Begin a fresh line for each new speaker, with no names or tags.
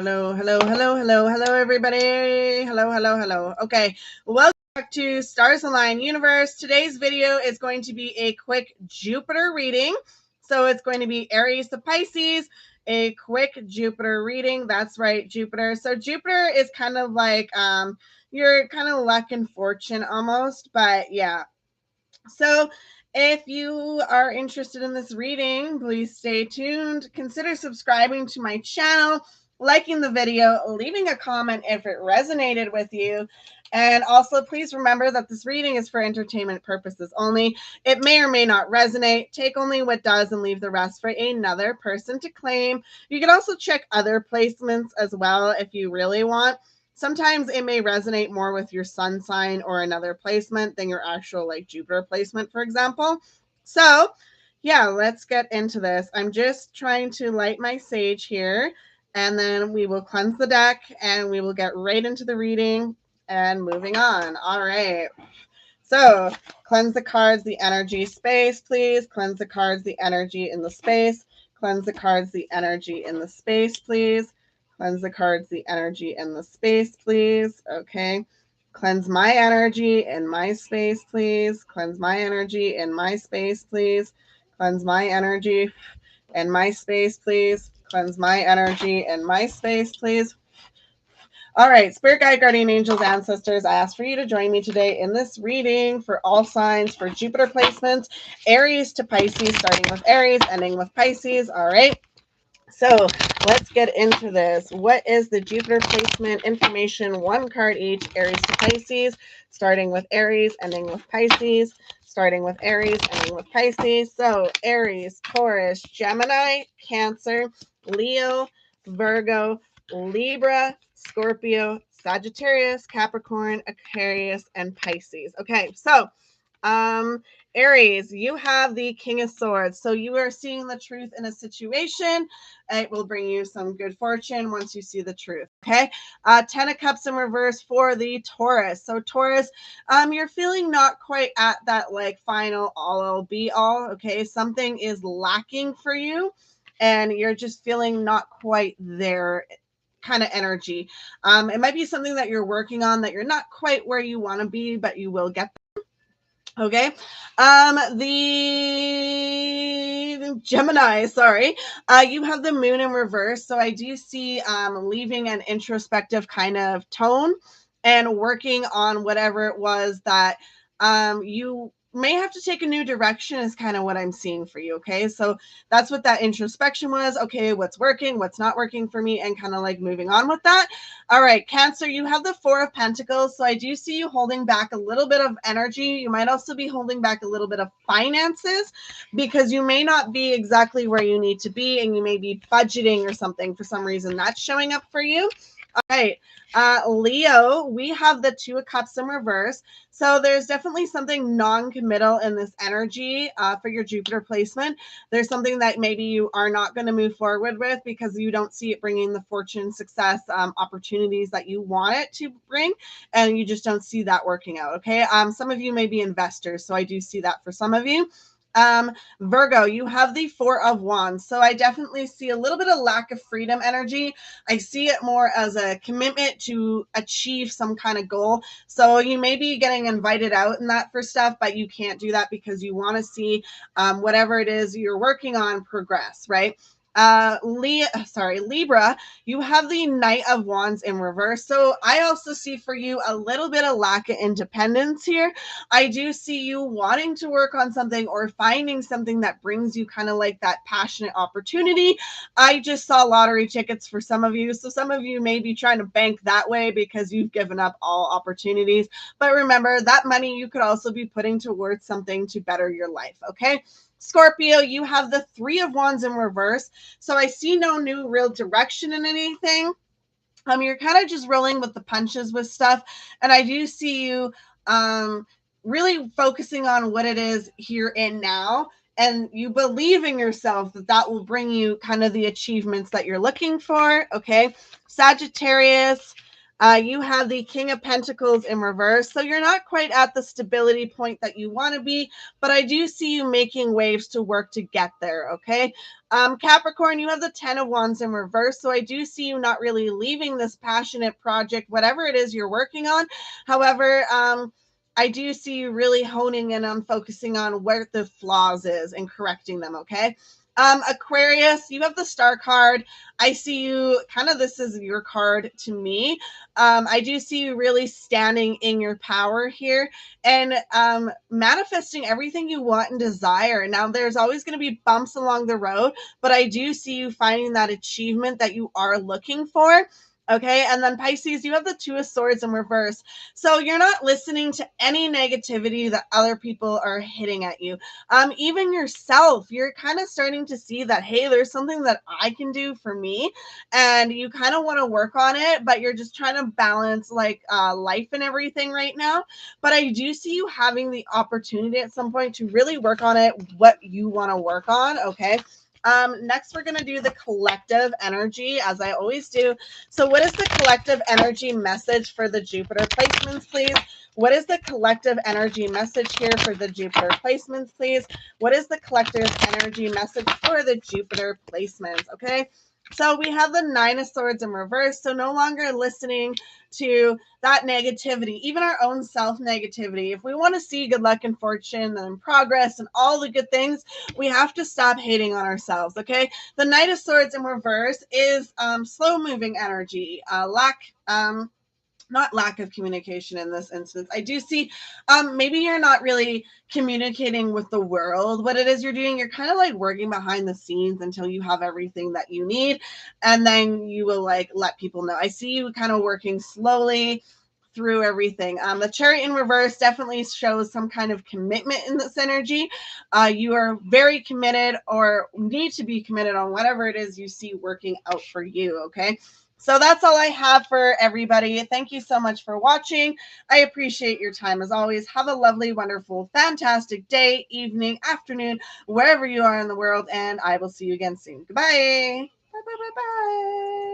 hello, everybody. Hello. Okay, welcome back to Stars Align Universe. Today's video is going to be a quick Jupiter reading. So it's going to be Aries to Pisces, a quick Jupiter reading. That's right, Jupiter. So Jupiter is kind of like your kind of luck and fortune almost, but yeah. So if you are interested in this reading, please stay tuned. Consider subscribing to my channel, liking the video, leaving a comment if it resonated with you. And also, please remember that this reading is for entertainment purposes only. It may or may not resonate. Take only what does and leave the rest for another person to claim. You can also check other placements as well if you really want. Sometimes it may resonate more with your sun sign or another placement than your actual like Jupiter placement, for example. So yeah, let's get into this. I'm just trying to light my sage here, and then we will cleanse the deck and we will get right into the reading and moving on. All right. So cleanse the cards, the energy space, please. Cleanse the cards, the energy in the space. Cleanse the cards, the energy in the space, please. Cleanse the cards, the energy in the space, please. Okay. Cleanse my energy in my space, please. Cleanse my energy in my space, please. Cleanse my energy in my space, please. Cleanse my energy in my space, please. All right, Spirit Guide, Guardian Angels, Ancestors, I ask for you to join me today in this reading for all signs for Jupiter placements, Aries to Pisces, starting with Aries, ending with Pisces. All right. So let's get into this. What is the Jupiter placement information? One card each, Aries to Pisces, starting with Aries, ending with Pisces, starting with Aries, ending with Pisces. So Aries, Taurus, Gemini, Cancer, Leo, Virgo, Libra, Scorpio, Sagittarius, Capricorn, Aquarius, and Pisces. Okay, so Aries, you have the King of Swords. So you are seeing the truth in a situation. It will bring you some good fortune once you see the truth. Okay. 10 of Cups in reverse for the Taurus. So Taurus, you're feeling not quite at that like final all be all. Okay. Something is lacking for you and you're just feeling not quite there kind of energy. It might be something that you're working on that you're not quite where you want to be, but you will get there. Okay. The Gemini, sorry. You have the moon in reverse. So I do see leaving an introspective kind of tone and working on whatever it was that you may have to take a new direction is kind of what I'm seeing for you. Okay. So that's what that introspection was. Okay. What's working, what's not working for me, and kind of like moving on with that. All right. Cancer, you have the Four of Pentacles. So I do see you holding back a little bit of energy. You might also be holding back a little bit of finances because you may not be exactly where you need to be and you may be budgeting or something for some reason that's showing up for you. All right. Leo, we have the Two of Cups in reverse. So there's definitely something non-committal in this energy for your Jupiter placement. There's something that maybe you are not going to move forward with because you don't see it bringing the fortune, success, opportunities that you want it to bring. And you just don't see that working out. Okay. Some of you may be investors. So I do see that for some of you. Virgo, you have the Four of Wands. So I definitely see a little bit of lack of freedom energy. I see it more as a commitment to achieve some kind of goal. So you may be getting invited out in that for stuff, but you can't do that because you want to see whatever it is you're working on progress, right? Libra, you have the Knight of Wands in reverse. So I also see for you a little bit of lack of independence here. I do see you wanting to work on something or finding something that brings you kind of like that passionate opportunity. I just saw lottery tickets for some of you. So some of you may be trying to bank that way because you've given up all opportunities. But remember, that money you could also be putting towards something to better your life. Okay. Scorpio, you have the Three of Wands in reverse. So I see no new real direction in anything. You're kind of just rolling with the punches with stuff. And I do see you really focusing on what it is here and now. And you believe in yourself that that will bring you kind of the achievements that you're looking for. Okay. Sagittarius, You have the King of Pentacles in reverse. So you're not quite at the stability point that you want to be, but I do see you making waves to work to get there, okay? Capricorn, you have the 10 of Wands in reverse. So I do see you not really leaving this passionate project, whatever it is you're working on. However, I do see you really honing in on focusing on where the flaws is and correcting them, okay? Aquarius, you have the Star card. I see you kind of, this is your card to me. I do see you really standing in your power here and manifesting everything you want and desire. Now, there's always going to be bumps along the road, but I do see you finding that achievement that you are looking for. Okay, and then Pisces, you have the Two of Swords in reverse. So you're not listening to any negativity that other people are hitting at you. Even yourself, you're kind of starting to see that, hey, there's something that I can do for me, and you kind of want to work on it, but you're just trying to balance like life and everything right now. But I do see you having the opportunity at some point to really work on it, what you want to work on. Okay. Next, we're going to do the collective energy, as I always do. So what is the collective energy message for the Jupiter placements, please? What is the collective energy message here for the Jupiter placements, please? What is the collective energy message for the Jupiter placements? Okay. So we have the Nine of Swords in reverse. So no longer listening to that negativity, even our own self-negativity. If we want to see good luck and fortune and progress and all the good things, we have to stop hating on ourselves, okay? The Knight of Swords in reverse is slow-moving energy, not lack of communication in this instance. I do see maybe you're not really communicating with the world what it is you're doing. You're kind of like working behind the scenes until you have everything that you need, and then you will like let people know. I see you kind of working slowly through everything. The Chariot in reverse definitely shows some kind of commitment in this energy. You are very committed or need to be committed on whatever it is you see working out for you, okay? So that's all I have for everybody. Thank you so much for watching. I appreciate your time as always. Have a lovely, wonderful, fantastic day, evening, afternoon, wherever you are in the world, and I will see you again soon. Goodbye. Bye, bye, bye, bye.